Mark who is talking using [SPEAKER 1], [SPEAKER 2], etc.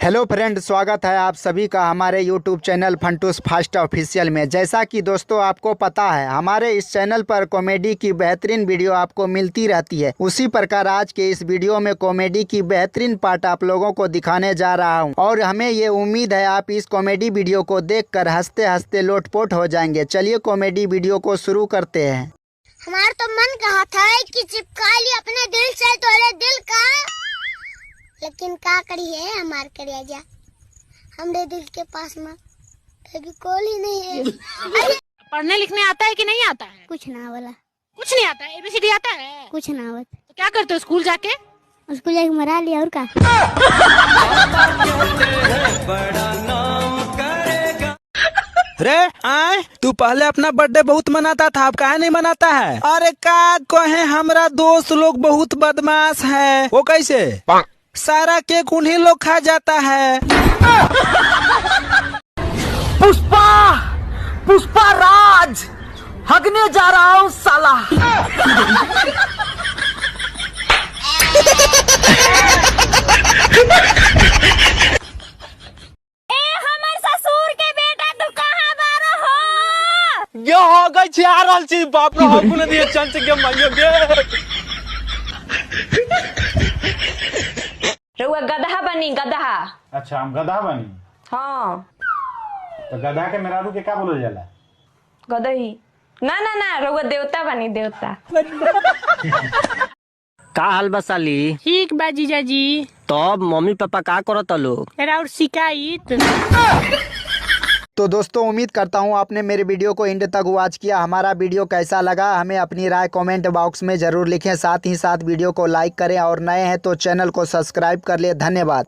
[SPEAKER 1] Hello friend, स्वागत है आप सभी का हमारे यूट्यूब चैनल फंटूस फास्ट ऑफिशियल में। जैसा कि दोस्तों आपको पता है, हमारे इस चैनल पर कॉमेडी की बेहतरीन वीडियो आपको मिलती रहती है। उसी प्रकार आज के इस वीडियो में कॉमेडी की बेहतरीन पार्ट आप लोगों को दिखाने जा रहा हूं और हमें ये उम्मीद है आप इस कॉमेडी वीडियो को देखकर हंसते हंसते लोटपोट हो जाएंगे। चलिए कॉमेडी वीडियो को शुरू करते हैं।
[SPEAKER 2] हमारा तो मन कहा था कि चिपका ली अपने दिल से तोड़े दिल का, लेकिन का करिए हमार करिया जा हमरे दिल के पास में फेविकोल ही नहीं है।
[SPEAKER 3] पढ़ने लिखने आता है कि नहीं आता है?
[SPEAKER 2] कुछ ना बोला,
[SPEAKER 3] कुछ नहीं आता है। एबीसीडी आता है?
[SPEAKER 2] कुछ ना बोला।
[SPEAKER 3] तो क्या करते हो स्कूल जाके?
[SPEAKER 2] उसको जाके मरा लिया और का।
[SPEAKER 4] रे आए तू पहले अपना बर्थडे बहुत मनाता था, अब काहे नहीं मनाता है? अरे का कहे, हमरा दोस्त लोग बहुत बदमाश है। वो कैसे? सारा केक उन्हीं लोग खा जाता है।
[SPEAKER 5] पुष्पा पुष्पा राज हगने जा रहा हूँ साला।
[SPEAKER 2] ससुर के बेटा तू कहाँ बारो हो?
[SPEAKER 4] ये हो गई छी आ रहल छी। बाप रे हम ने दिए चंच के माइयो गे।
[SPEAKER 6] रउआ गधा बनी गधा।
[SPEAKER 7] अच्छा, हम गधा बनी।
[SPEAKER 6] हाँ
[SPEAKER 7] तो गधा के मेहरारू के का बोलल जाला?
[SPEAKER 6] गदही। ना ना ना, रउआ देवता बनी देवता।
[SPEAKER 5] का हाल बा साली?
[SPEAKER 3] ठीक बा जीजा जी।
[SPEAKER 5] तब मम्मी पापा का करत लोग?
[SPEAKER 3] और शिकायत।
[SPEAKER 1] तो दोस्तों उम्मीद करता हूं आपने मेरे वीडियो को एंड तक वॉच किया। हमारा वीडियो कैसा लगा हमें अपनी राय कमेंट बॉक्स में जरूर लिखें। साथ ही साथ वीडियो को लाइक करें और नए हैं तो चैनल को सब्सक्राइब कर ले। धन्यवाद।